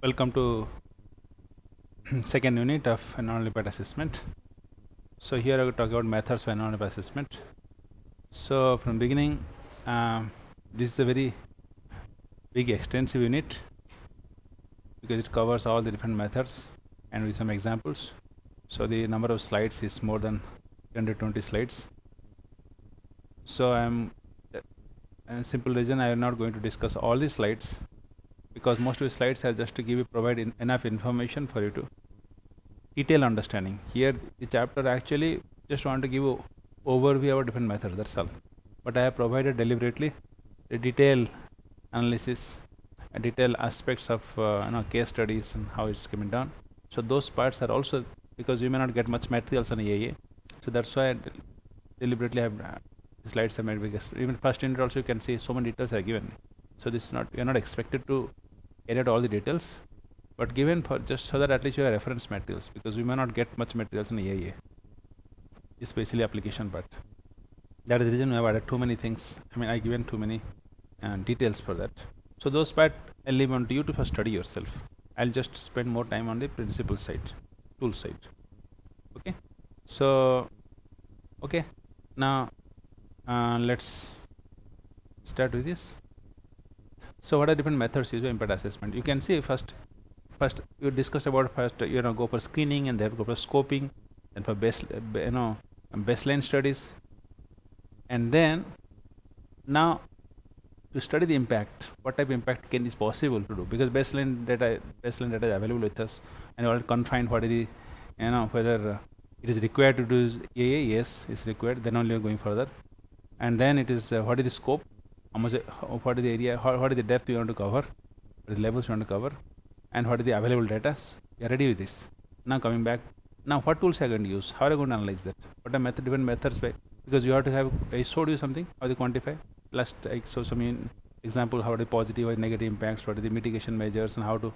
Welcome to second unit of environmental impact assessment. So here I will talk about methods for environmental assessment. So from beginning, this is a very big extensive unit because it covers all the different methods and with some examples. So the number of slides is more than 120 slides. So I'm a simple reason I am not going to discuss all the slides because most of the slides are just to provide enough information for you to detail understanding. Here the chapter actually just want to give you overview of different methods, that's all. But I have provided deliberately the detailed analysis and detailed aspects of case studies and how it's coming down. So those parts are also, because you may not get much materials on EIA, so that's why I deliberately have the slides are made, because even first unit also you can see so many details are given. So this is not, you are not expected to carry out all the details, but given for just so that at least you have reference materials, because we may not get much materials in EIA, especially application part. That is the reason I have added too many things. I given too many details for that. So those part I'll leave on to you to first study yourself. I'll just spend more time on the principle side, tool side. Okay. So okay, now let's start with this. So what are different methods used for impact assessment? You can see first you discussed about first go for screening and then go for scoping and for baseline studies, and then now to study the impact, what type of impact can is possible to do, because baseline data is available with us and already confined what is the whether it is required to do EIA. Yes, it's required, then only we are going further. And then it is what is the scope, how much, what is the area, what is the depth you want to cover, what is the levels you want to cover, and what is the available data. You are ready with this. Now coming back, now what tools are going to use, how are you going to analyze that, what are different methods by, because you have to have, I showed you something how to quantify. Last I showed some example how the positive or negative impacts, what are the mitigation measures, and how to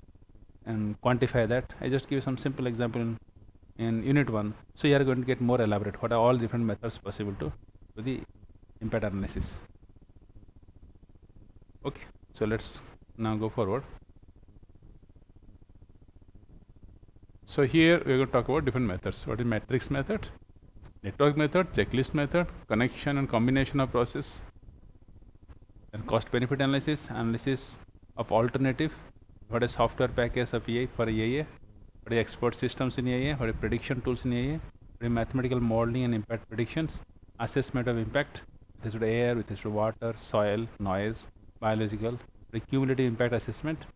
quantify that. I just give you some simple example in unit 1. So you are going to get more elaborate what are all different methods possible to do the impact analysis. Okay, so let's now go forward. So here we are going to talk about different methods. What is matrix method, network method, checklist method, connection and combination of process, and cost benefit analysis, analysis of alternative, what is software package of EIA for EIA, what is expert systems in EIA, what is prediction tools in EIA, what is mathematical modeling and impact predictions, assessment of impact with respect to air, with respect to water, soil, noise, biological, the cumulative impact assessment,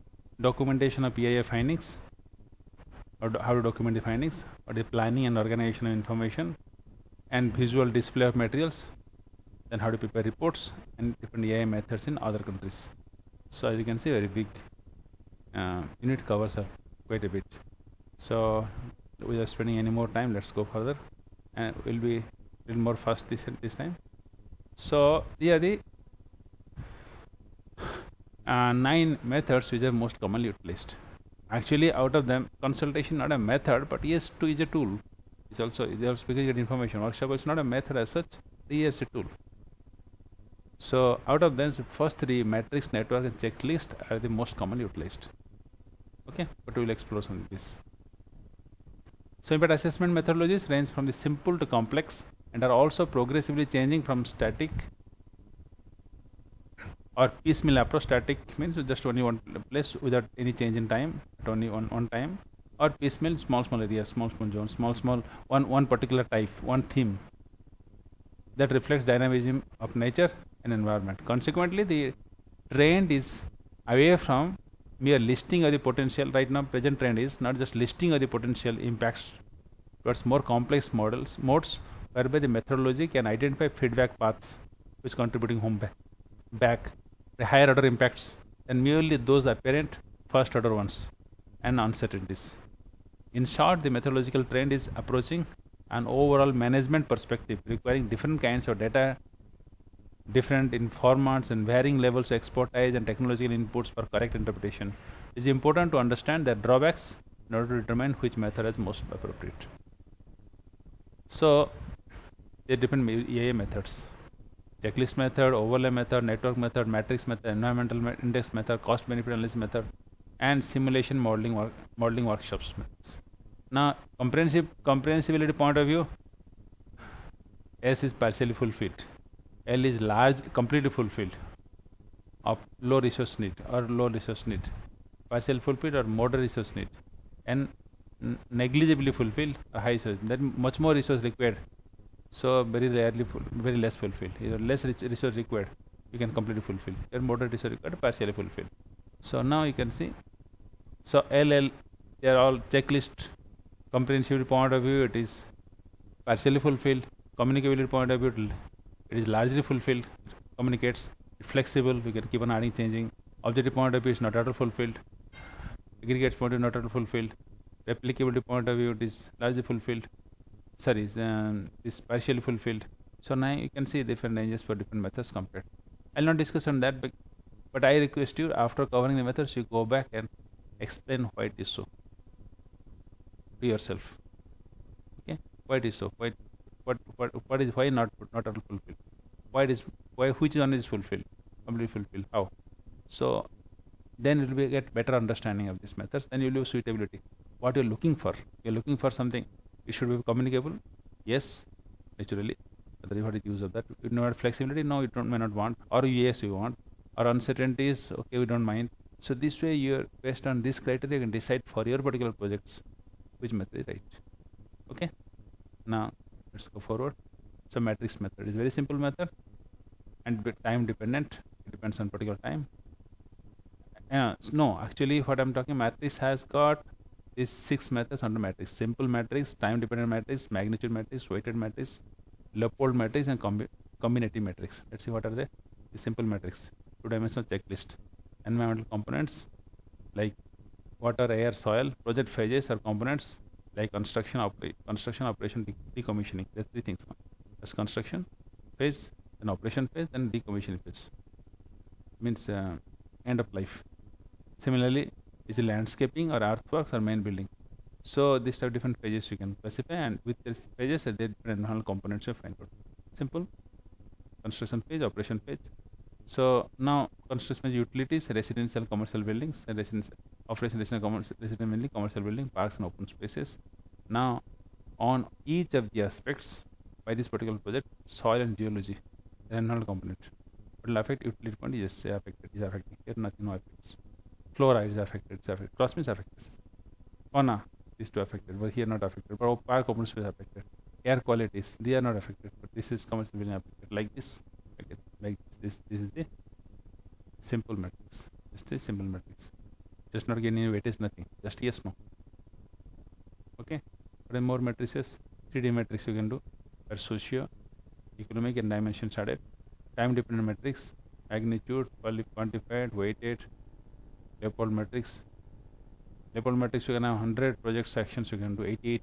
documentation of EIA findings, or how to document the findings, or the planning and organization of information, and visual display of materials, then how to prepare reports, and different EIA methods in other countries. So as you can see, very big unit covers quite a bit. So without spending any more time, let's go further, and we'll be a little more fast this time. So here are the 9 methods which are most commonly utilized. Actually, out of them, consultation not a method, but ES2 is a tool. It's also because you get information. Workshop is not a method as such. ES is a tool. So out of them, first 3, matrix, network, and checklist are the most commonly utilized. Okay, but we will explore some of this. So impact assessment methodologies range from the simple to complex and are also progressively changing from static or piecemeal approach. Static means just only one place without any change in time, at only one time, or piecemeal, small areas, small zones, small one particular type, one theme that reflects dynamism of nature and environment. Consequently, the trend is away from mere listing of the potential. Right now, present trend is not just listing of the potential impacts towards more complex modes whereby the methodology can identify feedback paths which contributing back the higher order impacts than merely those apparent first order ones and uncertainties. In short, the methodological trend is approaching an overall management perspective requiring different kinds of data, different in formats and varying levels of expertise and technological inputs for correct interpretation. It is important to understand their drawbacks in order to determine which method is most appropriate. So there are different EIA methods: checklist method, overlay method, network method, matrix method, environmental index method, cost benefit analysis method, and simulation modeling workshops. Now, comprehensibility point of view, S is partially fulfilled, L is completely fulfilled, of low resource need or low resource need, partially fulfilled or moderate resource need, and negligibly fulfilled or high resource. That much more resource required, so very less fulfilled. Either less resource required, you can completely fulfill. Or moderate resource required, partially fulfilled. So now you can see. So LL, they are all checklist. Comprehensibility point of view, it is partially fulfilled. Communicability point of view, it is largely fulfilled. Communicates, it's flexible. We can keep on adding, changing. Objective point of view is not at all fulfilled. Aggregates point of view not at all fulfilled. Replicability point of view, it is largely fulfilled. Sorry, is partially fulfilled. So now you can see different ranges for different methods compared. I'll not discuss on that, but I request you, after covering the methods, you go back and explain why it is so to yourself. Okay, why it is so? Why not at all fulfilled? Which one is fulfilled? Completely fulfilled? How? So then it will get better understanding of these methods. Then you will have suitability. What you're looking for? You're looking for something. It should be communicable. Yes, naturally. What is use of that? You know, flexibility. No, you may not want. Or yes, you want. Or uncertainties. Okay, we don't mind. So this way, you're based on this criteria, you can decide for your particular projects which method is right. Okay. Now let's go forward. So matrix method is very simple method and time dependent. It depends on particular time. No, actually, what I'm talking, matrix has got these 6 methods under matrix: simple matrix, time dependent matrix, magnitude matrix, weighted matrix, Leopold matrix, and combinative matrix. Let's see what are they. The simple matrix, 2-dimensional checklist, environmental components like water, air, soil, project phases or components like construction, operation, decommissioning. There's 3 things. That's construction phase, then operation phase, then decommissioning phase. Means end of life. Similarly, is it landscaping or earthworks or main building? So these are different phases you can specify, and with these phases, there are different environmental components you find out. Simple. Construction phase, operation phase. So now construction phase, utilities, residential, commercial buildings, and operation, residential, mainly commercial building, parks and open spaces. Now on each of the aspects by this particular project, soil and geology, the environmental component, it will affect utility point. Yes, affected. Is affecting. Here nothing, no affects. Flora is affected. It's affected. Cross means affected. Fauna, these 2 affected, but here not affected. But park open space affected. Air qualities, they are not affected, but this is commercial building affected. Like this. Okay. Like this. This is the simple matrix. Just a simple matrix. Just not getting any weightage, nothing. Just yes, no. Okay. But more matrices, 3D matrix you can do. Or socio, economic and dimensions added. Time dependent matrix, magnitude, quantified, weighted. Leopold matrix. Leopold matrix, you can have 100 project sections. You can do 88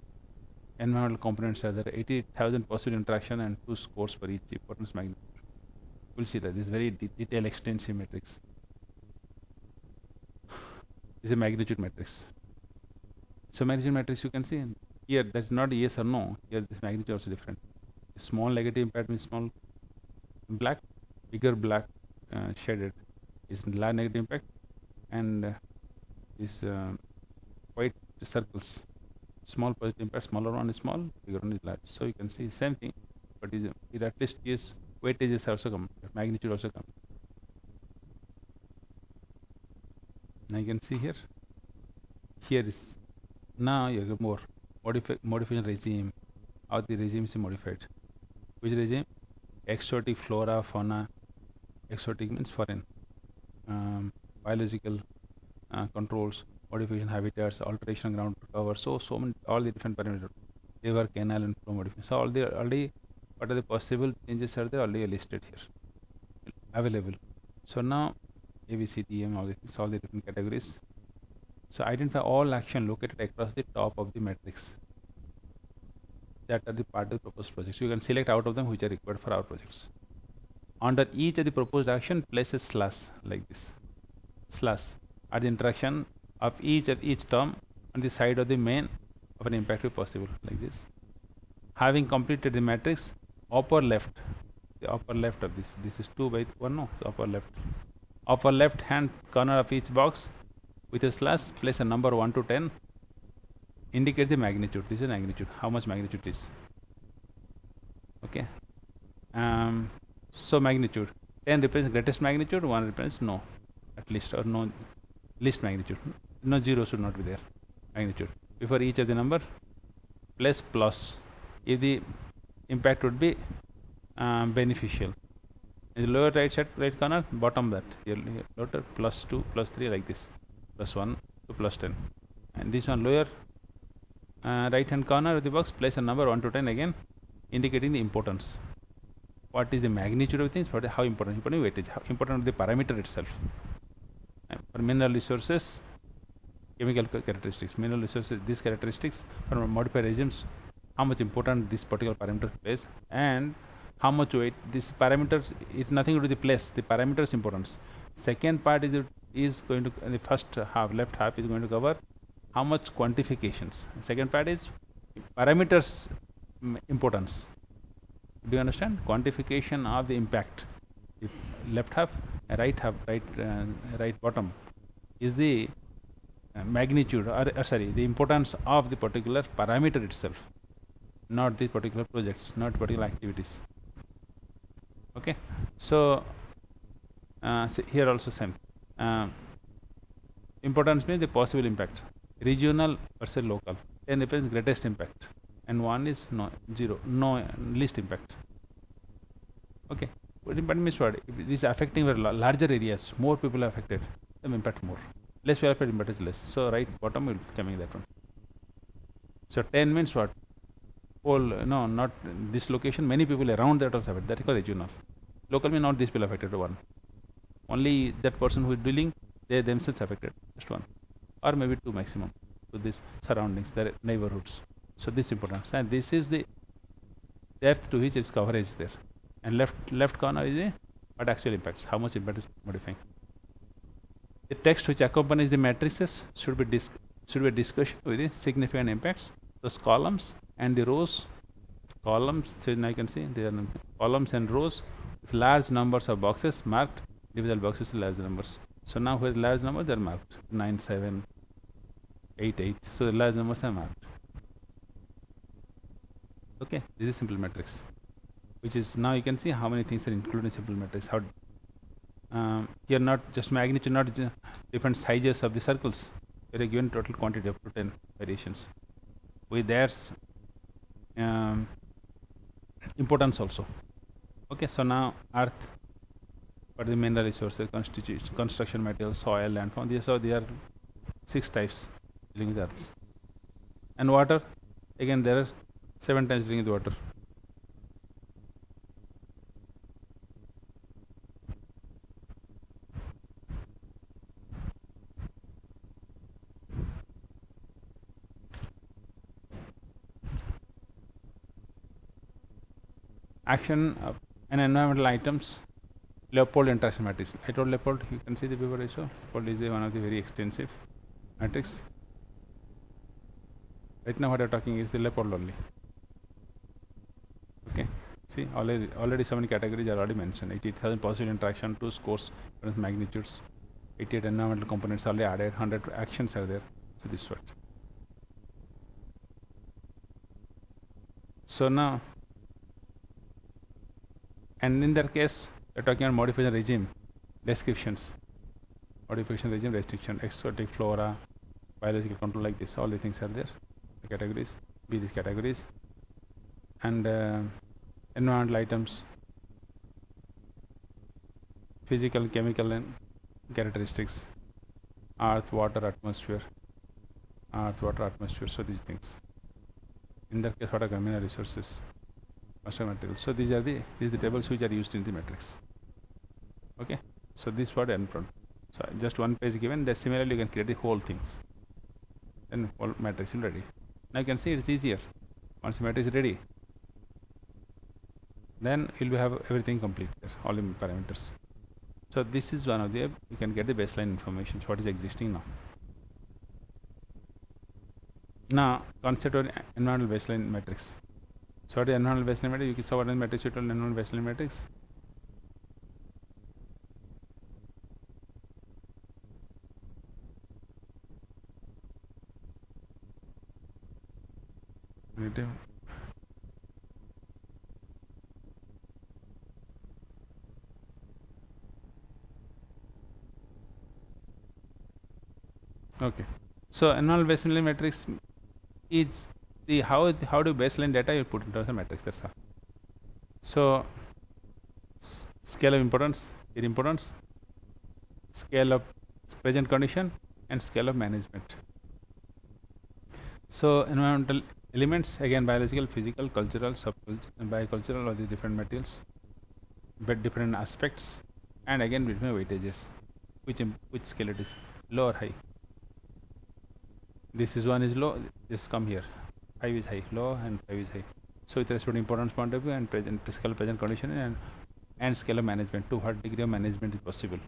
environmental components. Are there 88,000 possible interaction and 2 scores for each importance magnitude. We'll see that this is very detailed, extensive matrix. This is a magnitude matrix. So magnitude matrix, you can see here that's not yes or no. Here this magnitude also different. Small negative impact means small black, bigger black shaded is large negative impact, and this white circles, small positive impact, smaller one is small, bigger one is large. So you can see same thing, but it at least is weightages also come, magnitude also come. Now you can see here. Here is now you have more modification regime. How the regime is modified? Which regime? Exotic flora, fauna. Exotic means foreign. Biological controls, modification habitats, alteration ground cover. So many, all the different parameters. River, canal, and flow modification. So already what are the possible changes are there already listed here, available. So now ABCDM, all the different categories. So identify all action located across the top of the matrix that are the part of the proposed projects. You can select out of them which are required for our projects. Under each of the proposed action, place a slash like this. Slash at the interaction of each term on the side of the main of an impact if possible, like this. Having completed the matrix, upper left, the upper left of this is 2 by 1, no, the upper left hand corner of each box, with a slash, place a number 1 to 10, indicate the magnitude. This is magnitude, how much magnitude is. Okay. So magnitude, 10 represents greatest magnitude, 1 represents no, at least, or no, least magnitude. No, 0 should not be there. Magnitude. Before each of the number, place plus. If the impact would be beneficial. In the lower right corner, bottom that. Lower plus 2, plus 3, like this. Plus 1 to plus 10. And this one lower right hand corner of the box, place a number 1 to 10 again, indicating the importance. What is the magnitude of things? How important? Important weightage. How important the parameter itself. For mineral resources, chemical characteristics. Mineral resources, these characteristics for modified regimes, how much important this particular parameter plays, and how much weight this parameter is nothing to do with the place. The parameter's importance. Second part is going to, the first half, left half is going to cover how much quantifications. Second part is parameters importance. Do you understand? Quantification of the impact. If left half, right bottom is the magnitude, or sorry, the importance of the particular parameter itself, not the particular projects, not particular activities. Okay. So here also same. Importance means the possible impact. Regional versus local. 10 represents greatest impact, and 1 is no, 0, no, least impact. Okay. But impact means what? If this is affecting larger areas, more people are affected, then impact more. Less people affected, impact is less. So right bottom will be coming that one. So 10 means what? Whole, no, not this location, many people around that are affected. That is called regional. Local means not these people affected, one. Only that person who is dealing, they themselves affected, just one. Or maybe 2 maximum to these surroundings, their neighborhoods. So this is important. And this is the depth to which its coverage is there. And left corner is the what actual impacts, how much impact is modifying. The text which accompanies the matrices should be a discussion with the significant impacts. Those columns and the rows, columns, so now you can see there are columns and rows with large numbers of boxes marked, individual boxes with large numbers. So now with large numbers they are marked 9, 7, 8, 8. So the large numbers are marked. Okay, this is simple matrix, which is now you can see how many things are included in simple matrix. How here not just magnitude, not different sizes of the circles. Here are given total quantity up to 10 variations. With theirs importance also. Okay, so now earth, what are the mineral resources, construction materials, soil, landform. These are 6 types dealing with earths. And water, again there are 7 types dealing with water. Action and environmental items. Leopold interaction matrix. I told Leopold, you can see the paper ratio. Leopold is one of the very extensive matrix. Right now what I am talking is the Leopold only. Okay. See, already so many categories are already mentioned. 88,000 possible interaction, 2 scores, magnitudes, 88 environmental components already added, 100 actions are there. So this is what. So now, and in that case, we are talking about modification regime, descriptions, modification regime, restriction, exotic flora, biological control, like this, all the things are there, the categories, these categories, and environmental items, physical, chemical, and characteristics, earth, water, atmosphere, so these things. In that case, what are mineral resources? Materials. So these are the tables which are used in the matrix. Okay. So this what end product. So just one page given. That similarly you can create the whole things. Then whole matrix is ready. Now you can see it's easier. Once the matrix is ready, then you'll have everything complete there, all the parameters. So this is one of the, you can get the baseline information, what is existing now. Now concept of environmental baseline matrix. So what is environmental baseline matrix? You can saw what is matrix, you told environmental baseline matrix. negative. Okay, so annual baseline matrix is the how do baseline data you put into the matrix. That's all. So scale of importance, here importance, scale of present condition, and scale of management. So environmental elements, again biological, physical, cultural, subcultural, and biocultural, all the different materials, but different aspects, and again between weightages, which scale it is, low or high. This is 1 is low, this come here, 5 is high, low, and 5 is high. So with respect to importance point of view and scale of present condition and scale of management, to what degree of management is possible.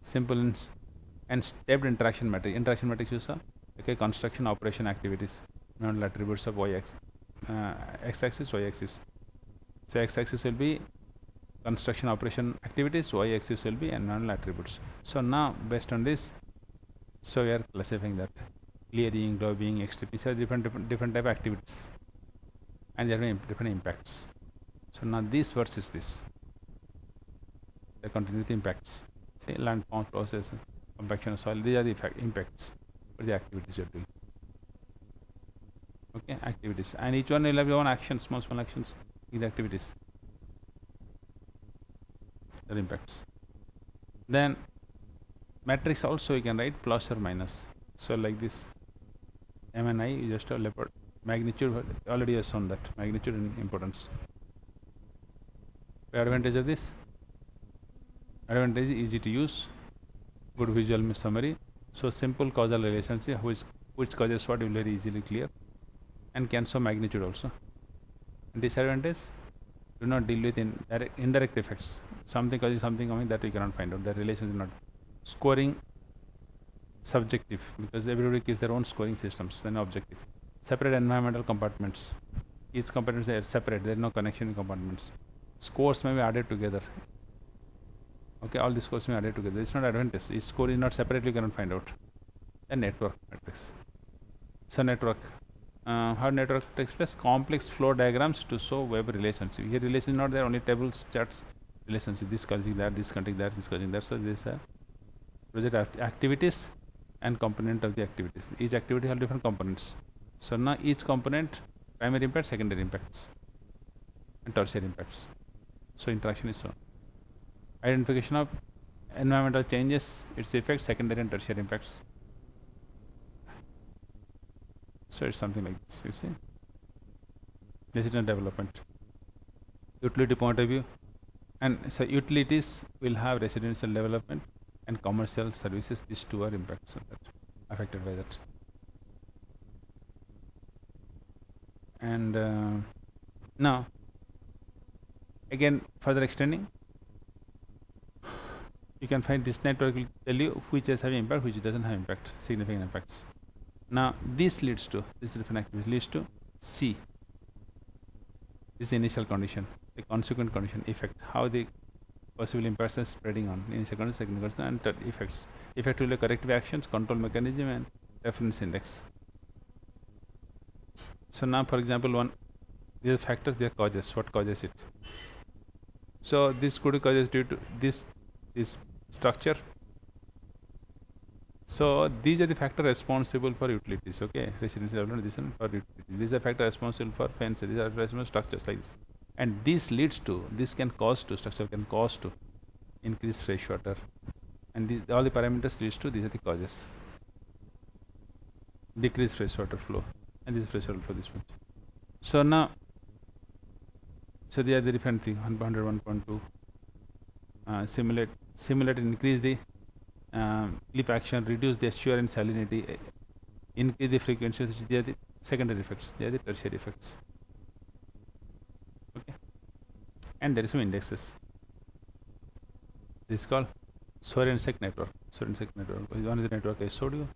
Simple and stepped interaction matrix. Interaction matrix you saw. Okay, construction, operation, activities, non attributes of x-axis, y-axis. So x-axis will be construction, operation, activities. Y-axis will be non attributes. So now based on this, so we are classifying that clearing, globing, extripping, so different type of activities, and there are different impacts. So now this versus this, the continuity impacts. Say land form process, compaction of soil. These are the impacts for the activities you are doing. Okay, activities, and each one will have your own actions, small actions in the activities. The impacts. Then matrix also you can write plus or minus. So like this, M and I is just a leopard magnitude. Already has shown that magnitude and importance. The advantage of this, advantage is easy to use, good visual summary. So simple causal relationship, which causes what will very easily clear, and can show magnitude also. And disadvantage, do not deal with indirect effects. Something causes something coming that we cannot find out. That relation is not. Scoring, subjective, because everybody gives their own scoring systems, then objective. Separate environmental compartments. Each compartment is separate, there is no connection in compartments. Scores may be added together. Okay, all the scores may be added together. It's not advantage. Each score is not separately, you cannot find out. Then network matrix. So network. How network takes place? Complex flow diagrams to show web relationship. Here relation is not there, only tables, charts, relationship. This causing that, this connecting that, this causing that. So this project activities and component of the activities. Each activity has different components. So now each component, primary impact, secondary impacts, and tertiary impacts. So interaction is shown. Identification of environmental changes, its effects, secondary and tertiary impacts. So it's something like this, you see. Decision development. Utility point of view. And so utilities will have residential development and commercial services. These two are impacts of that, affected by that. And now, again, further extending, you can find this network will tell you which is having impact, which doesn't have impact, significant impacts. Now, this leads to, this different activity leads to C. This is the initial condition, the consequent condition, effect, how the possible impacts are spreading on initial condition, second condition, and third effects. Effect will be corrective actions, control mechanism, and reference index. So now, for example, these are factors, they are causes. What causes it? So this could be causes due to this structure. So these are the factors responsible for utilities. Okay, residential development, this one for utilities. These are factors responsible for fences. These are responsible structures like this. And this leads to, this can cause to, structure can cause to increase fresh water. And these, all the parameters leads to, these are the causes. Decrease fresh water flow. And this is fresh water flow, this one. So now, so they are the different things, 101.2. Simulate, increase the clip action, reduce the assurance salinity, increase the frequency, which they are the secondary effects, they are the tertiary effects. Okay, and there is some indexes. This is called Sorensen network. Sorensen network is one of the network I showed you.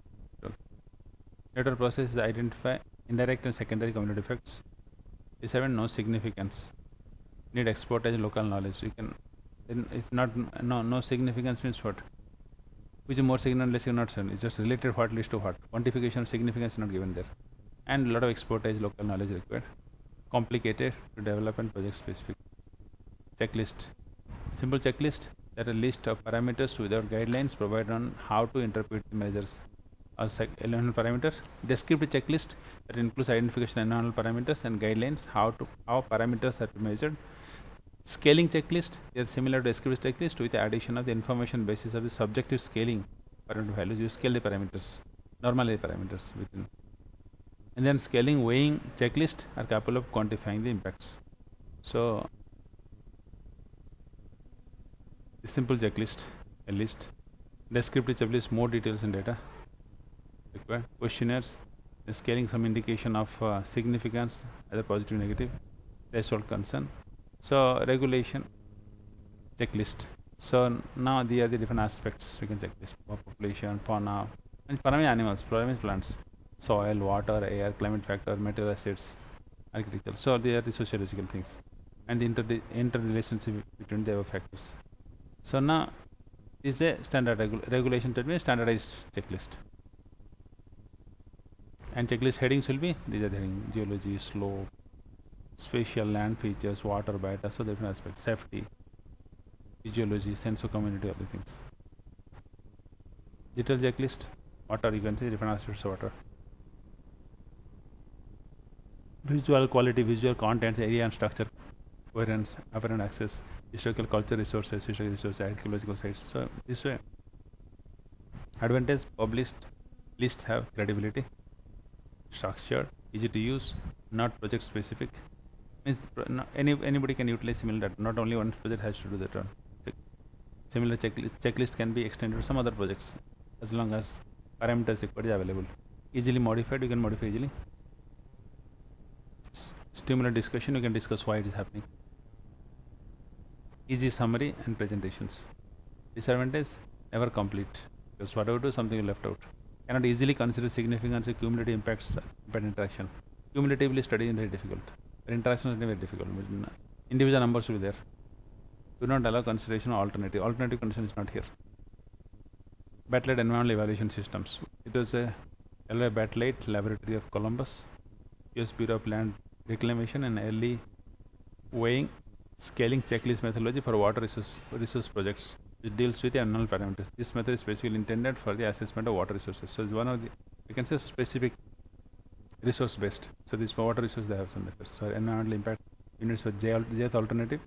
Network process is identify indirect and secondary community effects. These have no significance. Need expertise, local knowledge. You can, if not, no significance means what? Which is more significant, less significant? It's just related what leads to what. Quantification of significance is not given there. and a lot of expertise, local knowledge required. Complicated to develop and project specific. Checklist. Simple checklist that a list of parameters without guidelines provide on how to interpret the measures or environmental parameters. Descriptive checklist that includes identification of environmental parameters and guidelines how parameters are to be measured. Scaling checklist is similar to descriptive checklist with the addition of the information basis of the subjective scaling parameter values. You scale the parameters, normally the parameters within. And then scaling weighing checklist are capable of quantifying the impacts. So the simple checklist, a list. Descriptive checklist, more details and data required. Questionnaires, scaling some indication of significance, either positive, negative, threshold concern. So regulation checklist. So now these are the different aspects we can check this: population, fauna, and fauna means animals, flora means plants, soil, water, air, climate factor, material acids, agriculture. So they are the sociological things, and the interrelationship between the above factors. So now this is a standard regulation that means standardized checklist. And checklist headings will be these are the heading: geology, slope, spatial, land features, water, biota, so different aspects, safety, physiology, sense of community, other things. Detailed checklist, water, you can see different aspects of water. Visual quality, visual contents, area and structure, coherence, apparent access, historical culture resources, archaeological sites. So this way, advantage: published lists have credibility, structured, easy to use, not project specific. Means anybody can utilize similar data. Not only one project has to do that one. Similar checklist can be extended to some other projects as long as parameters required is available. Easily modified, you can modify easily. Stimulate discussion, you can discuss why it is happening. Easy summary and presentations. Disadvantage: never complete, because whatever do, something is left out. Cannot easily consider significance of cumulative impacts per interaction. Cumulatively studying is very difficult. But interaction is very difficult. Individual numbers will be there. Do not allow consideration of alternative. Alternative condition is not here. Battlite environmental evaluation systems. It was a Battlite Laboratory of Columbus, US Bureau of Land Reclamation, and early weighing scaling checklist methodology for water resource projects. It deals with the environmental parameters. This method is specifically intended for the assessment of water resources. So it's one of the, we can say, specific resource based. So this water resource they have some methods. So environmental impact units for jth alternative,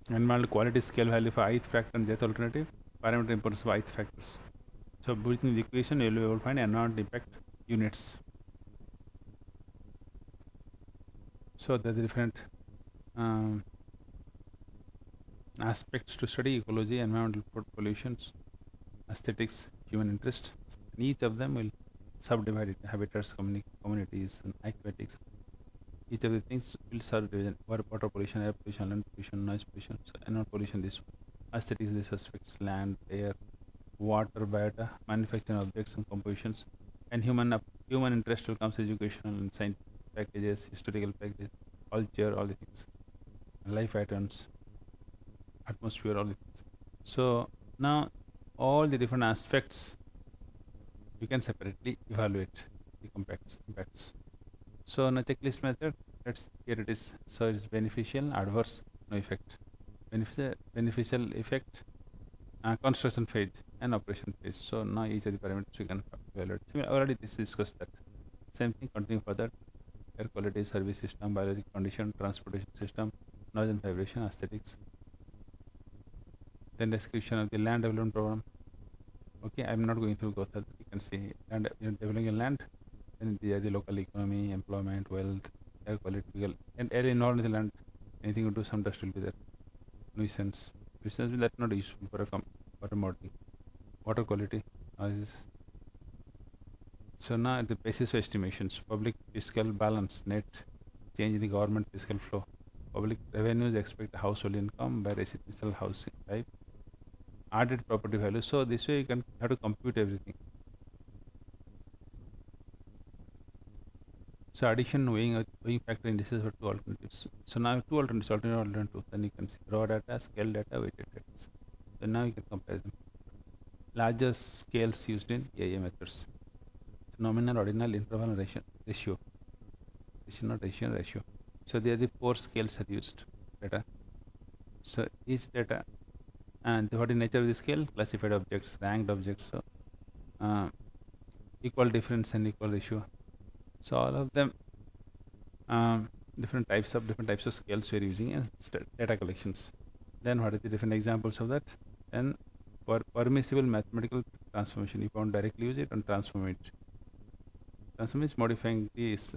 environmental quality scale value for ith factor and jth alternative, parameter importance for ith factors. So within the equation you will find environmental impact units. So there are different aspects to study: ecology, environmental pollutions, aesthetics, human interest. And each of them will subdivide into habitats, communities, and aquatics. Each of the things will subdivide: water pollution, air pollution, land pollution, noise pollution. So environmental pollution, this one. Aesthetics, this aspects: land, air, water, biota, manufacturing objects and compositions. And human interest will comes educational and science packages, historical packages, culture, all the things, life patterns, atmosphere, all the things. So now all the different aspects you can separately evaluate the impacts. So in a checklist method, here it is. So it is beneficial, adverse, no effect. Beneficial effect, construction phase and operation phase. So now each of the parameters we can evaluate. So we already discussed that. Same thing, continue further: air quality, service system, biological condition, transportation system, noise and vibration, aesthetics. Then description of the land development program. Okay, I'm not going through both. You can see land, developing a land, and the local economy, employment, wealth, air quality, and air involved in the land. Anything to do, some dust will be there. Nuisance that's not useful for water modeling. Water quality, noises. So now at the basis of estimations: public fiscal balance, net change in the government fiscal flow, public revenues, expected household income by residential housing type, added property value. So this way you can have to compute everything. So addition, weighing factor indices for two alternatives. So now two alternatives, alternative 2. Then you can see raw data, scale data, weighted data. So now you can compare them. Larger scales used in AA methods. So nominal, ordinal, interval, and ratio. This is not ratio. So there the 4 scales are used data. So each data and what is nature of the scale? Classified objects, ranked objects. So equal difference and equal ratio. So all of them different types of scales we are using in data collections. Then what are the different examples of that? Then for permissible mathematical transformation, if you want directly use it and transform it. Transform is modifying this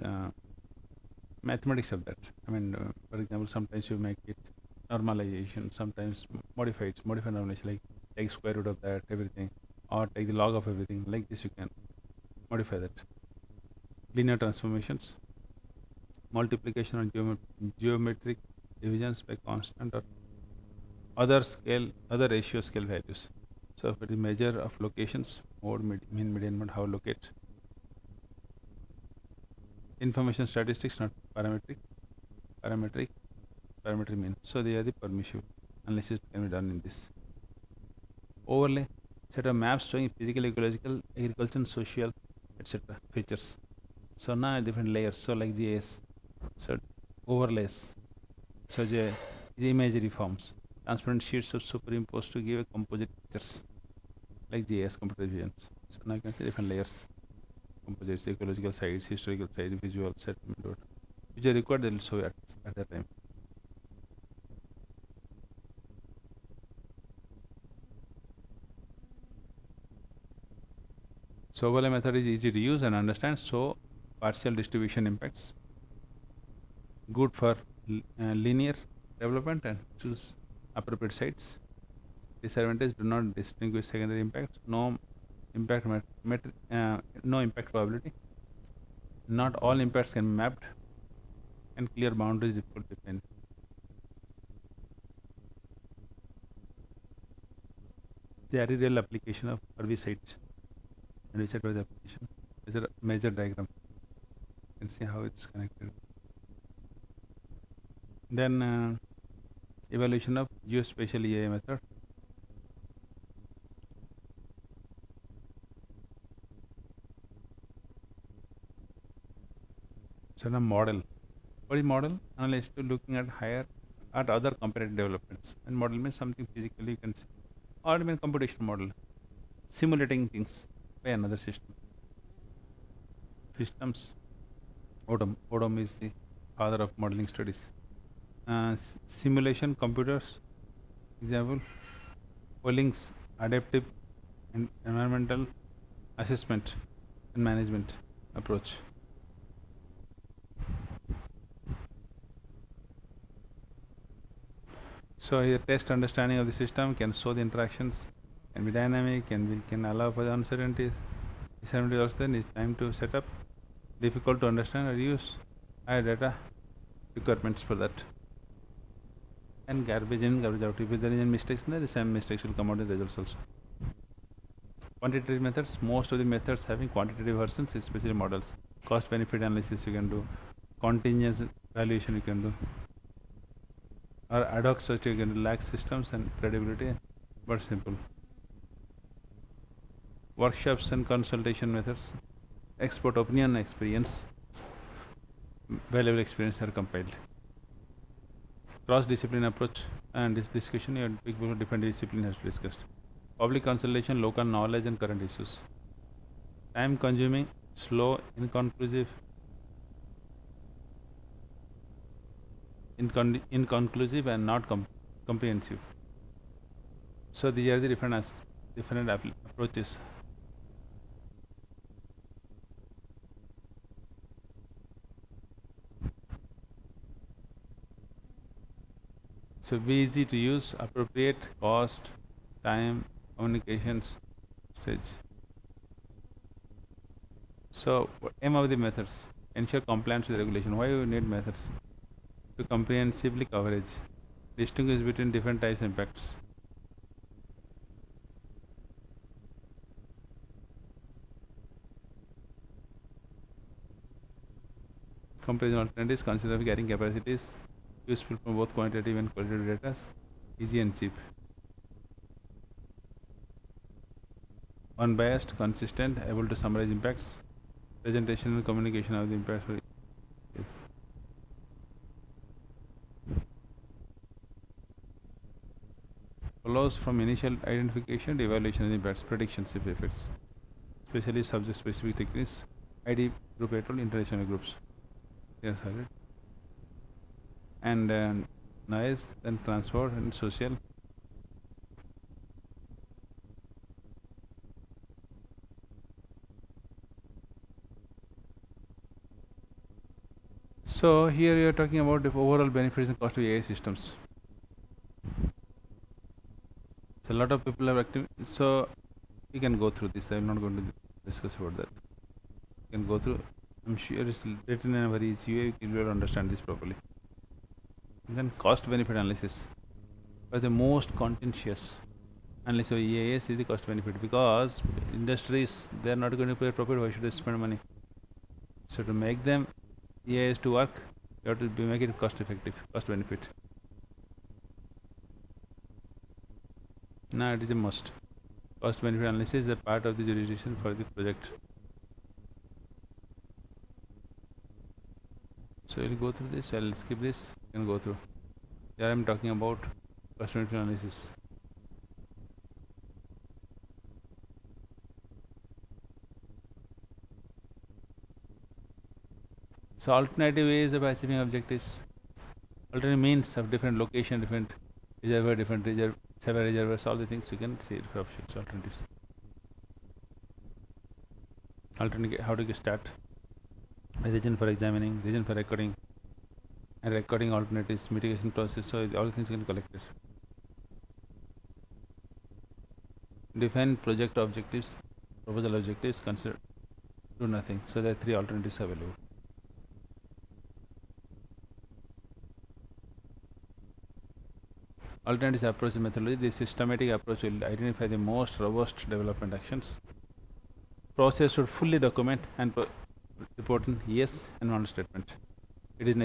mathematics of that. I mean, for example, sometimes you make it normalization, sometimes modify normalization, like take square root of that, everything, or take the log of everything. Like this, you can modify that. Linear transformations, multiplication on geometric divisions by constant or other ratio scale values. So for the measure of locations, mode, mean, median mode, how locate. Information statistics, not parametric mean. So they are the permissible analysis can be done in this. Overlay, set of maps showing physical, ecological, agricultural, social, etc. features. So now different layers. So like GIS, so overlays, such as imagery forms, transparent sheets of superimposed to give a composite pictures, like GIS, computer visions. So now you can see different layers, composites, ecological sites, historical sites, visual settlement, which are required. They will show at that time. So overlay method is easy to use and understand. So partial distribution impacts, good for linear development and choose appropriate sites. Disadvantage, do not distinguish secondary impacts. No impact no impact probability. Not all impacts can be mapped, and clear boundaries difficult to define. The real application of herbicides and research by the application is a major diagram. You can see how it's connected. Then evaluation of geospatial EIA method. So the model. What is model? Analyst to looking at other comparative developments. And model means something physically you can see. Or it means computational model. Simulating things by another system. Systems. Odom is the father of modeling studies. Simulation computers. Example. Pollings, adaptive and environmental assessment and management approach. So here test understanding of the system, can show the interactions, can be dynamic, can allow for the uncertainties. Uncertainty also then is time to set up, difficult to understand or use, higher data requirements for that. And garbage in, garbage out. If there is any mistakes in there, the same mistakes will come out in the results also. Quantitative methods, most of the methods having quantitative versions, especially models. Cost benefit analysis you can do, contingency valuation you can do, or ad hoc search you can do, lack systems and credibility, but simple. Workshops and consultation methods, expert opinion, experience, valuable experience are compiled. Cross-discipline approach and this discussion, you have different discipline has discussed. Public consultation, local knowledge and current issues. Time consuming, slow, inconclusive, and not comprehensive. So these are the different approaches. So be easy to use, appropriate, cost, time, communications, stage. So aim of the methods, ensure compliance with regulation. Why you need methods? To comprehensively coverage, distinguish between different types of impacts. Comparison alternatives, consider carrying capacities, useful for both quantitative and qualitative data, easy and cheap. Unbiased, consistent, able to summarize impacts, presentation and communication of the impacts. Yes. Follows from initial identification to evaluation of the impacts, predictions of effects, especially subject specific techniques, ID group control, international groups. Yes, right. And noise, then transport and social. So here we are talking about the overall benefits and cost of AI systems. So a lot of people are active. So you can go through this. I'm not going to discuss about that. You can go through. I'm sure it's written in a very easy way. You will understand this properly. And then cost benefit analysis. But the most contentious analysis of EAS is the cost benefit, because industries, they are not going to pay profit. Why should they spend money? So to make them EAS to work, you have to make it cost effective, cost benefit. Now it is a must. Cost benefit analysis is a part of the jurisdiction for the project. So we'll go through this. I'll skip this and go through. Here I'm talking about cost benefit analysis. So alternative ways of achieving objectives. Alternative means of different location, different reservoir, several reservoirs, all the things you can see for options, alternatives. Alternate, how to get start. A region for examining, region for recording, and recording alternatives, mitigation process. So all the things you can collect it. Define project objectives, proposal objectives, consider, do nothing. So there are 3 alternatives available. Alternative approach methodology. The systematic approach will identify the most robust development actions. Process should fully document and report in yes and no statement. It is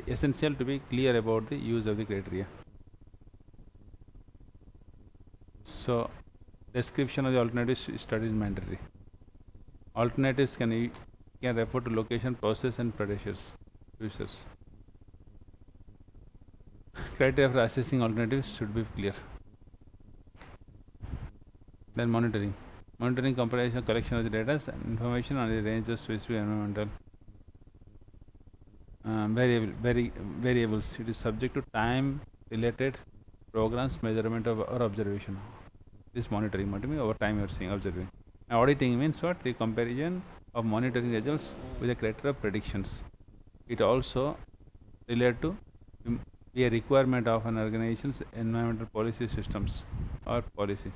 essential to be clear about the use of the criteria. So description of the alternatives study is mandatory. Alternatives can refer to location, process and producers. Criteria for assessing alternatives should be clear. Then monitoring. Monitoring comparison collection of the data and information on the range of specific environmental variables. It is subject to time related programs, measurement of or observation. This monitoring over time you are seeing observing. Now auditing means what? The comparison of monitoring results with the criteria of predictions. It also related to be a requirement of an organization's environmental policy systems or policy.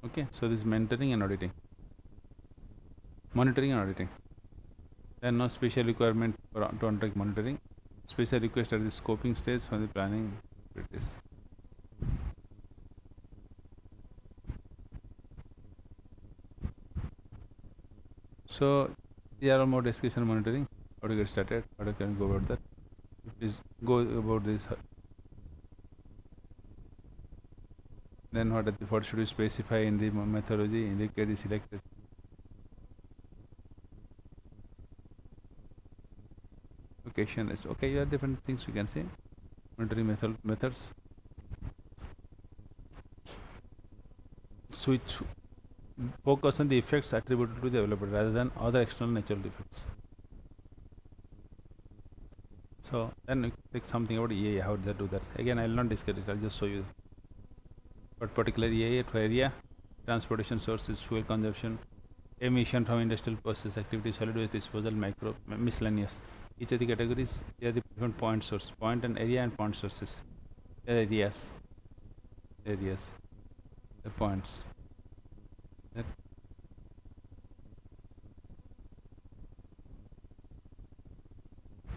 Okay, so this is mentoring and auditing. Monitoring and auditing. There are no special requirement to undertake monitoring. Special request at the scoping stage for the planning activities. So there are more discussion on monitoring. How to get started? How to can go about that? Please go about this. Then what should you specify in the methodology? Indicate the selected. Location is okay. You have different things you can say. Monitoring methods. Switch. Focus on the effects attributed to the developer rather than other external natural defects. So then take something about EAA, how do they do that? Again, I will not discuss it, I will just show you. But particular EAA to area, transportation sources, fuel consumption, emission from industrial process activity, solid waste disposal, miscellaneous. Each of the categories, they are the different point source, point and area and point sources. Areas, the points.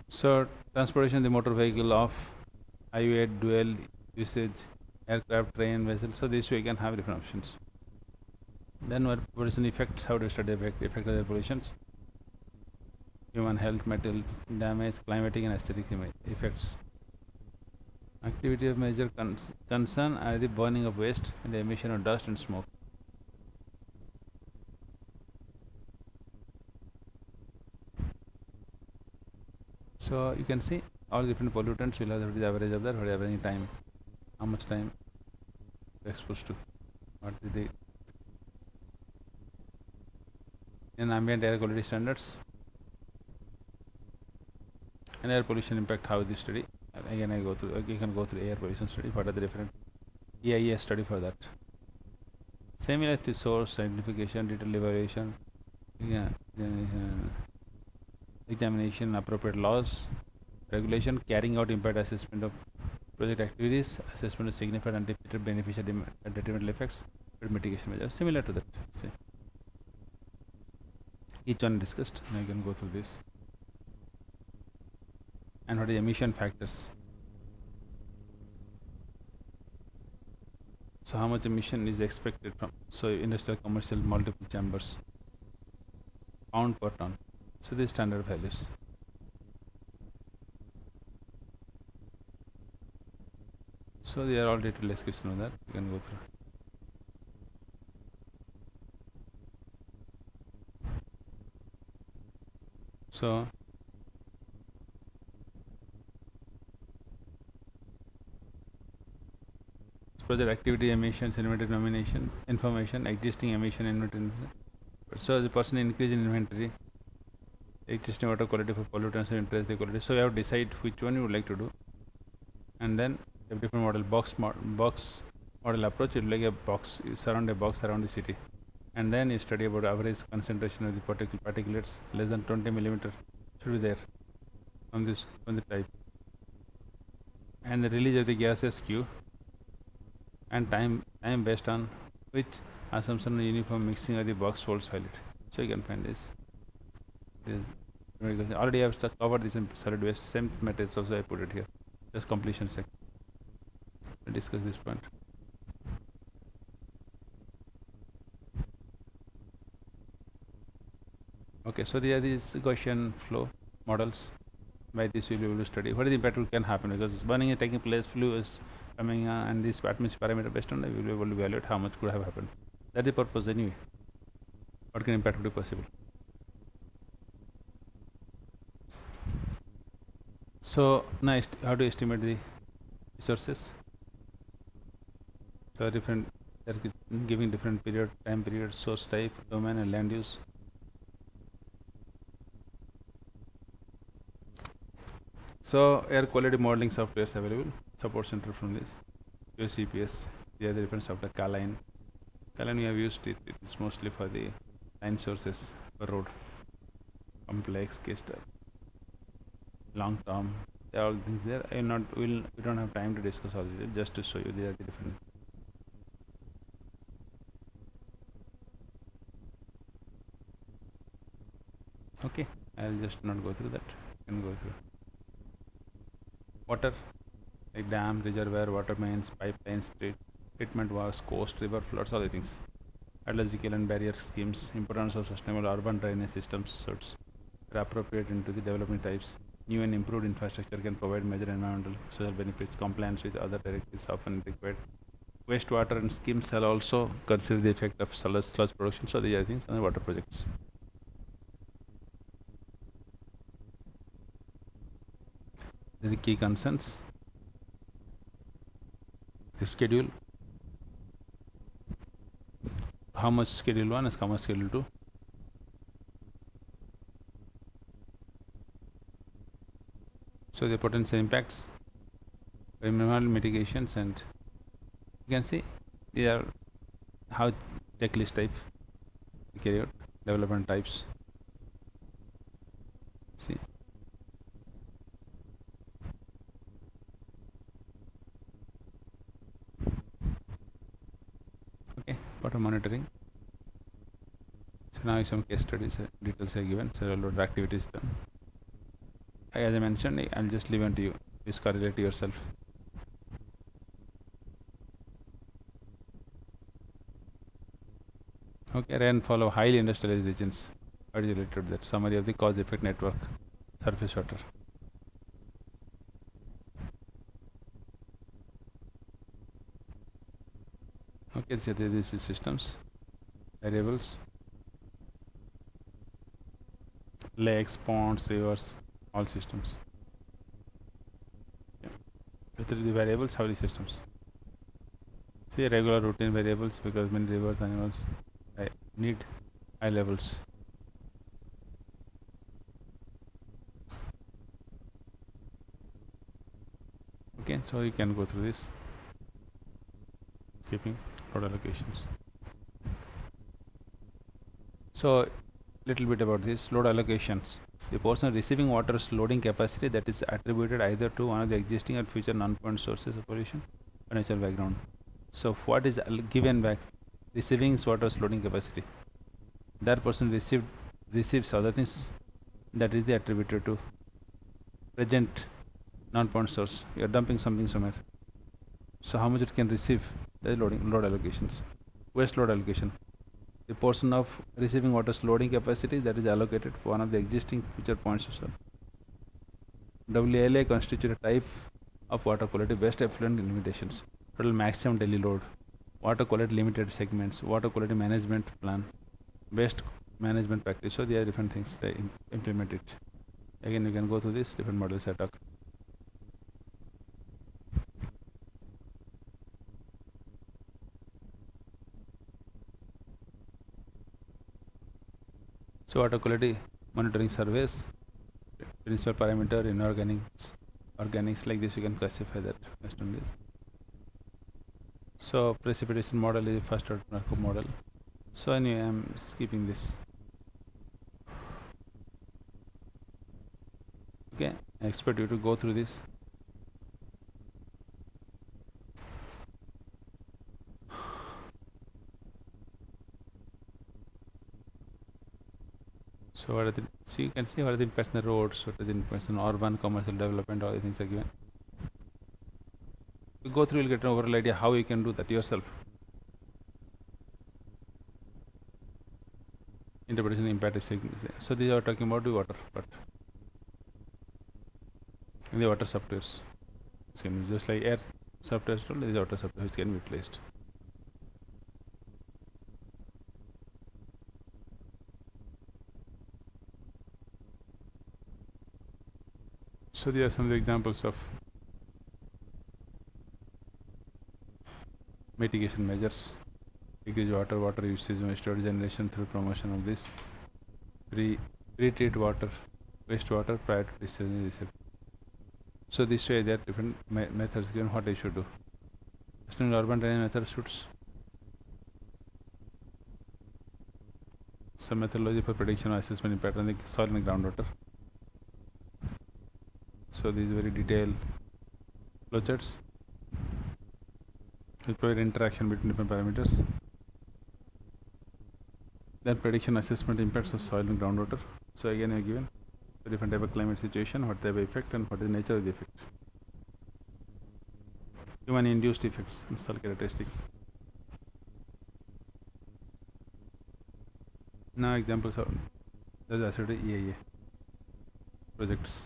So transportation, the motor vehicle of highway, dual usage, aircraft, train, vessel. So this way you can have different options. Then what is an effects? How do you study effect of the pollutions? Human health, metal damage, climatic and aesthetic effects. Activity of major concern are the burning of waste and the emission of dust and smoke. So you can see all different pollutants will have the average of that, what average time, how much time exposed to, what is the in ambient air quality standards and air pollution impact, how is this study. Again, you can go through air pollution study, what are the different EIA study for that. Similar to source identification, detailed evaluation, yeah, examination, appropriate laws, regulation, carrying out impact assessment of project activities, assessment of significant anticipated beneficial detrimental effects, mitigation measures, similar to that. See, each one discussed. Now you can go through this. And what are the emission factors? So how much emission is expected from, so industrial, commercial, multiple chambers, pound per ton. So these standard values. So they are all detailed description of that. You can go through. So project activity, emissions, inventory nomination, information, existing emission inventory. So the person increase in inventory, existing water quality for pollutants and interest the quality. So you have to decide which one you would like to do, and then a different model, box model approach. You like a box, you surround a box around the city, and then you study about average concentration of the particulates less than 20 millimeter should be there on the type, and the release of the gases Q, and time based on which assumption of uniform mixing of the box holds valid. So you can find this. Already I have covered this in solid waste. Same methods also I put it here. Just completion sec. We'll discuss this point. Okay, so there are these Gaussian flow models. By this we will be able to study what is the impact can happen, because burning is taking place, flue is coming, and this atmosphere parameter based on that we will be able to evaluate how much could have happened. That's the purpose anyway. What can impact would be possible. So now how to estimate the resources? So different, they are giving different period, time period, source type, domain, and land use. So air quality modeling software is available. Support center from this. USEPS. The other different software, Kaline. Kaline we have used it. It is mostly for the line sources for road. Complex, case study, long term. There are all things there. We don't have time to discuss all this. Just to show you they are the different. Okay, I'll just not go through that. You can go through. Water, like dam, reservoir, water mains, pipelines, treatment works, coast, river floods, all the things. Hydrological and barrier schemes, importance of sustainable urban drainage systems, sorts are appropriate into the development types. New and improved infrastructure can provide major environmental social benefits. Compliance with other directives often required. Wastewater and schemes shall also consider the effect of sludge production. So these are things on the water projects. The key concerns. The schedule. How much schedule 1 is how much schedule 2. So the potential impacts, environmental mitigations, and you can see they are how checklist type carry out, development types. See. Water monitoring. So now some case studies, details are given. So a lot of activities done. As I mentioned, I'll just leave it to you. Please correlate yourself. Okay, rainfall of highly industrialized regions. What is related to that? Summary of the cause-effect network, surface water. Okay, so these are systems, variables, lakes, ponds, rivers, all systems. through the variables, how the systems. See regular routine variables because many rivers animals need high levels. Okay, so you can go through this, keeping load allocations. So little bit about this load allocations. The portion receiving water's loading capacity that is attributed either to one of the existing or future non-point sources of pollution or natural background. So what is given back receiving water's loading capacity? That person receives other things that is the attributed to present non-point source. You are dumping something somewhere. So how much it can receive? That is load allocations. Waste load allocation. The portion of receiving water's loading capacity that is allocated for one of the existing future points of source. WLA constitute a type of water quality best effluent limitations. Total maximum daily load. Water quality limited segments. Water quality management plan. Best management practice. So there are different things they implement it. Again, you can go through this different models I talk. So water quality monitoring surveys, principal parameter, inorganics, organics like this, you can classify that based on this. So precipitation model is the first order Markov model. So anyway, I'm skipping this. Okay, I expect you to go through this. So what are the, so you can see what are the impacts on the roads, what are the impacts on urban commercial development, all the things are given. You go through, you'll get an overall idea how you can do that yourself. Interpretation impact is so these are talking about the water, but in the water softwares, same just like air software, these are water software which can be replaced. So there are some examples of mitigation measures. Decrease water usage, wastewater generation through promotion of this. Pre-treat water, wastewater prior to discharge. So this way there are different methods given what I should do. Western urban drainage method suits some methodology for prediction or assessment impact on the soil and groundwater. So these very detailed flowcharts will provide interaction between different parameters. Then prediction assessment impacts of soil and groundwater. So again, I given the different type of climate situation, what type of effect, and what is the nature of the effect. Human induced effects and soil characteristics. Now examples of the associated EIA projects.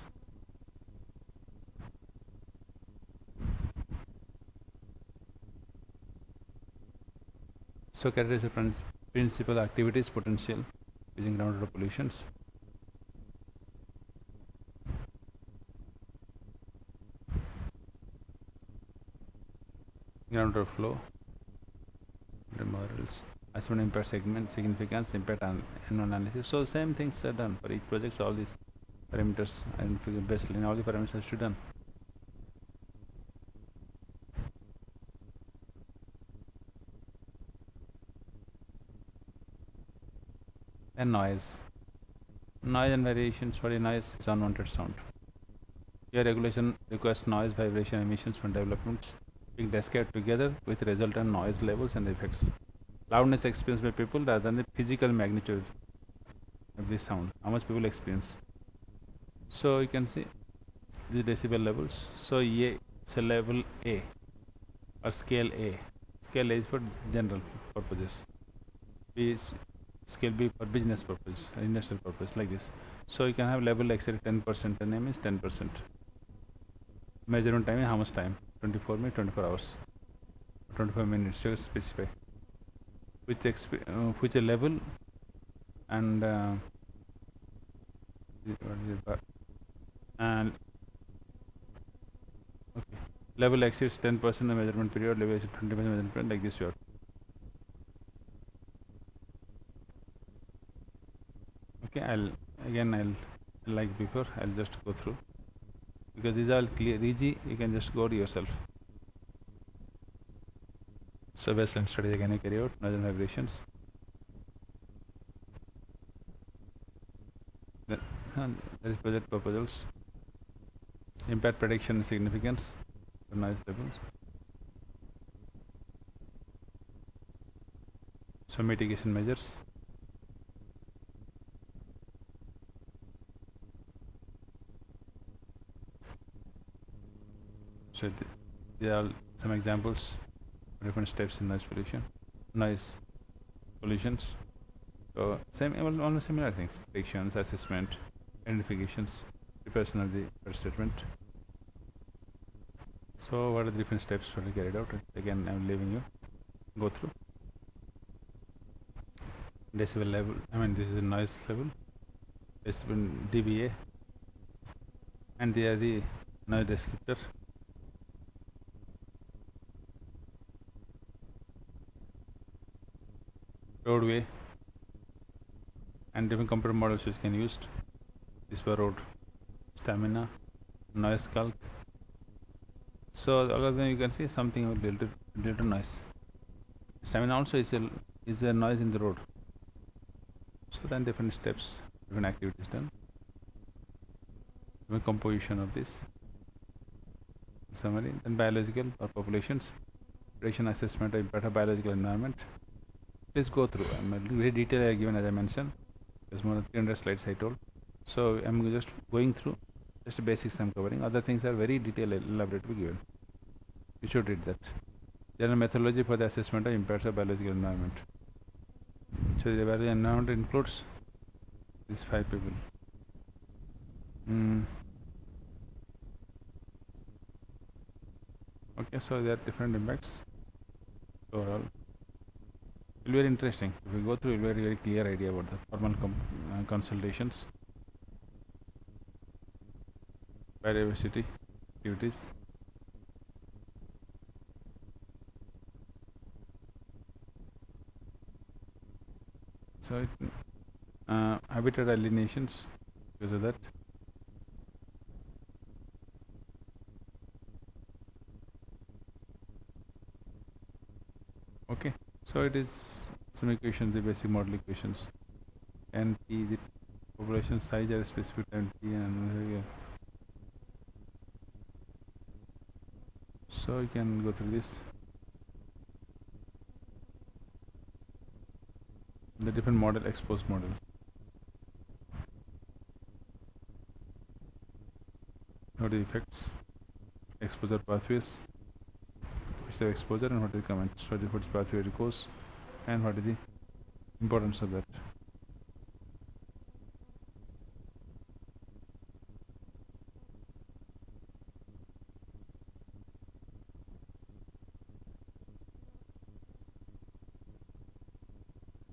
So characterize principal activities potential using groundwater pollutions. Groundwater flow, models, assessment impact segment, significance, impact analysis. So same things are done for each project. So all these parameters and basically in all the parameters should be done. And noise and variations. What is noise? It's unwanted sound. Here regulation requires noise, vibration, emissions from developments being described together with resultant noise levels and effects. Loudness experienced by people rather than the physical magnitude of this sound. How much people experience. So you can see the decibel levels. So it's a level A or scale A. Scale A is for general purposes. B is scale B for business purpose, industrial purpose, like this. So you can have level like say 10%, 10 means 10%. Measurement time is how much time? 24 minutes, 24 hours, 25 minutes. You specify which a level and okay. level exceeds 10% of measurement period, level exceeds 20% measurement period, like this you have. Okay, I'll like before, I'll just go through, because these are all clear, easy, you can just go to yourself. So baseline study again you carry out, noise and vibrations. Then there is project proposals, impact prediction and significance for noise levels. So mitigation measures. So there are some examples, different steps in noise pollution, noise pollutions. So same, almost similar things: predictions, assessment, identifications, preparation of the first statement. So what are the different steps to be carried out? Again, I'm leaving you go through. Decibel level. I mean, this is a noise level. Decibel dBA, and they are the noise descriptor. Roadway and different computer models which can used. This for road stamina, noise calc. So all of them you can see something related to noise. Stamina also is a noise in the road. So then different steps, different activities done. Different composition of this. Summary. Then biological or populations, prediction assessment of impact of biological environment. Please go through. I'm very detailed I given as I mentioned. There's more than 300 slides I told. So I'm just going through just the basics I'm covering. Other things are very detailed, elaborately given. You should read that. General methodology for the assessment of impacts of biological environment. So the biological environment includes these 5 people. Okay, so there are different impacts overall. It will be very interesting. If we go through, it will be very clear idea about the formal consultations, biodiversity activities. So habitat alienations because of that. Okay, so it is some equations, the basic model equations. NP, the population size at a specific time T, and so you can go through this. The different model, exposed model. What are the effects? Exposure pathways. Which the exposure and what is the comments? What is pathway it goes, and what is the importance of that?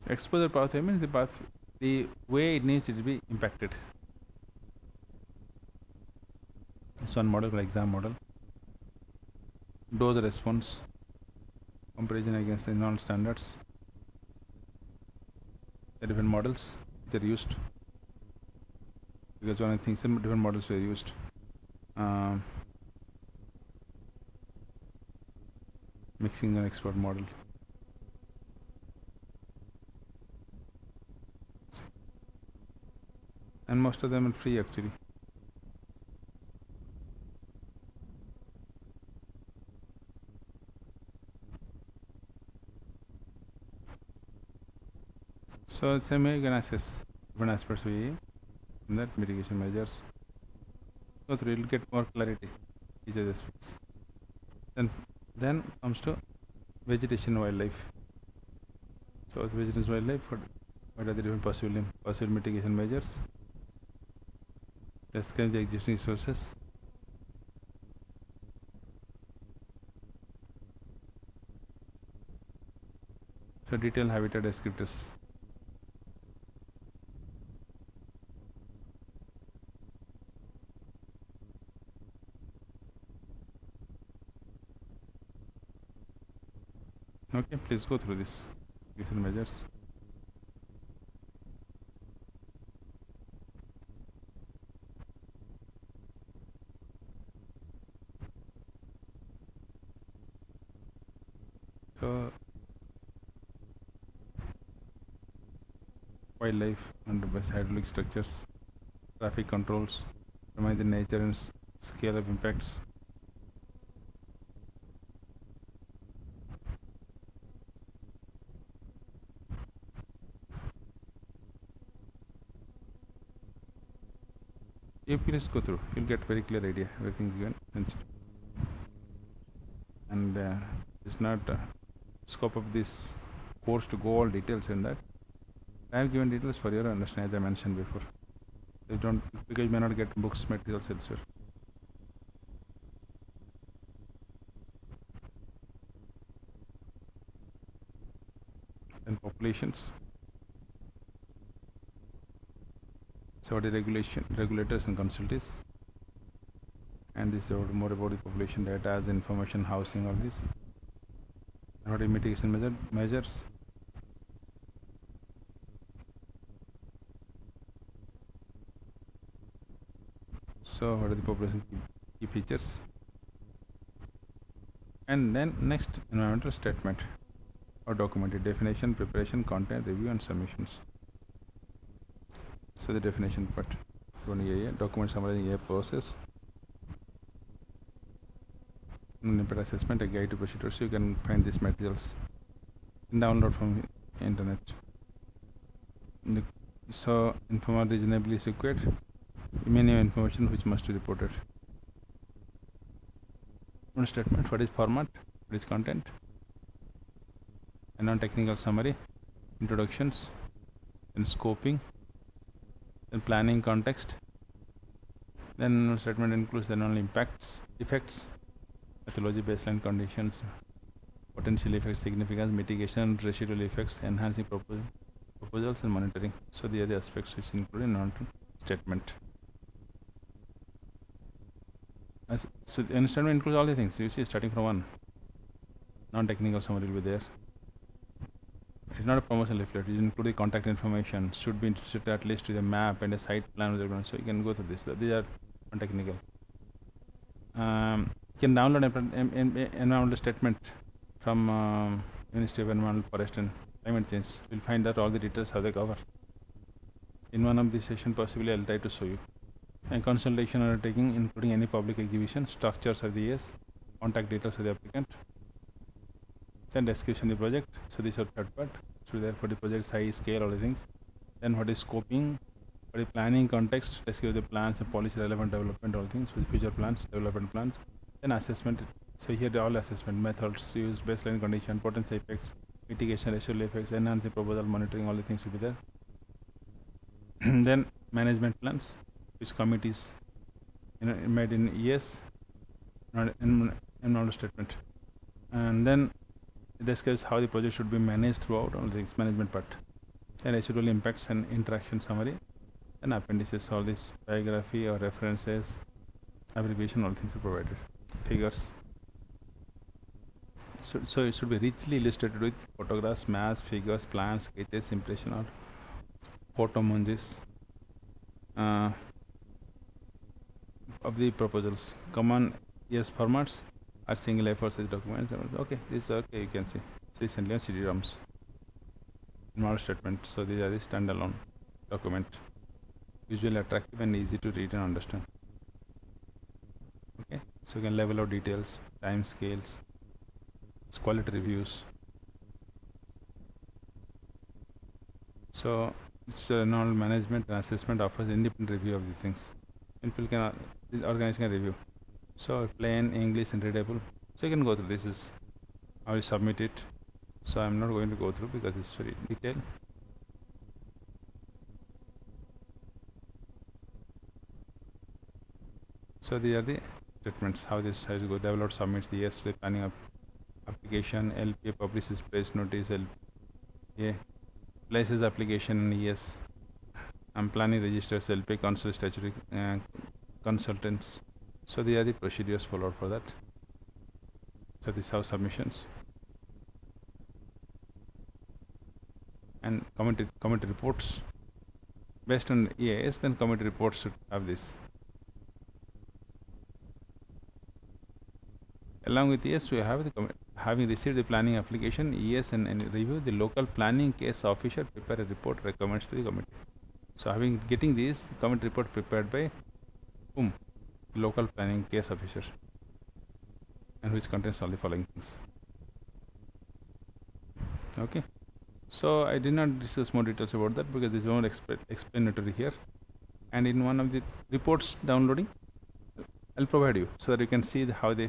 Exposure pathway means the way it needs to be impacted. This one model called exam model. Dose response, comparison against the internal standards. The different models which are used, because one of the things, some different models were used. Mixing and expert model. And most of them are free actually. So same way you can assess different aspects of EA in that mitigation measures. So through you'll get more clarity each of the aspects. Then comes to vegetation and wildlife. So with vegetation and wildlife, what are the different possible mitigation measures? Describe the existing resources. So detailed habitat descriptors. Okay, please go through this mitigation measures. So wildlife and best hydraulic structures, traffic controls, determine the nature and scale of impacts. You please go through. You'll get very clear idea. Everything's given. And it's not scope of this course to go all details in that. I have given details for your understanding, as I mentioned before. You don't, because you may not get books materials elsewhere. And populations. So what is regulators and consultants. And this is more about the population data as information, housing, all this. And what is mitigation measures. So what are the population key features. And then next, environmental statement or documented definition, preparation, content, review and submissions. So the definition part, document summarizing a process, impact assessment, a guide to procedures. You can find these materials, download from internet. So information reasonably is required. Many information which must be reported. One statement, what is format, what is content, and non-technical summary, introductions, and scoping, then planning context. Then statement includes the non impacts, effects, methodology, baseline conditions, potential effects, significance, mitigation, residual effects, enhancing proposals, and monitoring. So the other aspects which include in non-statement. So the statement includes all the things. You see, starting from one, non-technical summary will be there. It's not a promotional leaflet. You include the contact information. Should be interested at least with a map and a site plan with everyone. So you can go through this. These are non-technical. You can download environmental statement from Ministry of Environmental Forest and Climate Change. You'll find that all the details how they cover. In one of the sessions, possibly I'll try to show you. And consultation undertaking, including any public exhibition, structures of the ES, contact details of the applicant. Then description of the project. So this is third part. So there for the project size, scale, all the things. Then what is scoping, what is planning context, describe the plans and policy relevant development, all things, with future plans, development plans. Then assessment. So here the all assessment methods used, baseline condition, potential effects, mitigation, residual effects, enhancing proposal, monitoring, all the things will be there. Then management plans, which committees made in ES, not in statement. And then it discusses how the project should be managed throughout all things, management part. And residual impacts and interaction summary. And appendices, all this biography or references, abbreviation, all things are provided. Figures. So it should be richly illustrated with photographs, maps, figures, plans, sketches, impression or photo emojis of the proposals. Common ES formats are single A4 documents. Okay, this is okay, you can see. Recently on CD-ROMs. Model statement. So these are the standalone document. Visually attractive and easy to read and understand. Okay, so you can level out details, time scales, quality reviews. So it's normal management and assessment offers independent review of these things. And people can the organization can review. So plain English and readable. So you can go through. This is how you submit it. So I'm not going to go through because it's very detailed. So these are the statements. How this has to go. Develop submits the ES planning of application. LPA publishes press notice. LPA places application in ES. And planning registers LPA council statutory consultants. So these are the procedures followed for that. So this is how submissions. and committee reports. Based on EAS, then committee reports should have this. Along with EAS, we have the having received the planning application, EAS and review, the local planning case officer prepare a report recommends to the committee. So having getting this committee report prepared by whom? Local planning case officer, and which contains all the following things. Okay, so I did not discuss more details about that because this is more explanatory here, and in one of the reports downloading I'll provide you so that you can see how the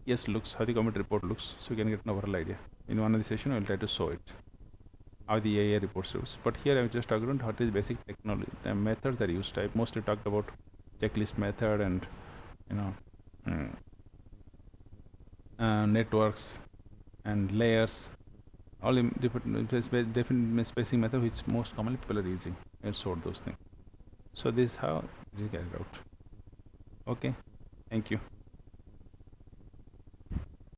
EAS looks, how the committee report looks, so you can get an overall idea. In one of the session I will try to show it how the EIA reports looks, but here I will just talk about what is basic technology methods that are used. I mostly talked about checklist method and networks and layers, all the different spacing method which most commonly people are using, and sort those things. So this is how it is carried out. Okay, thank you.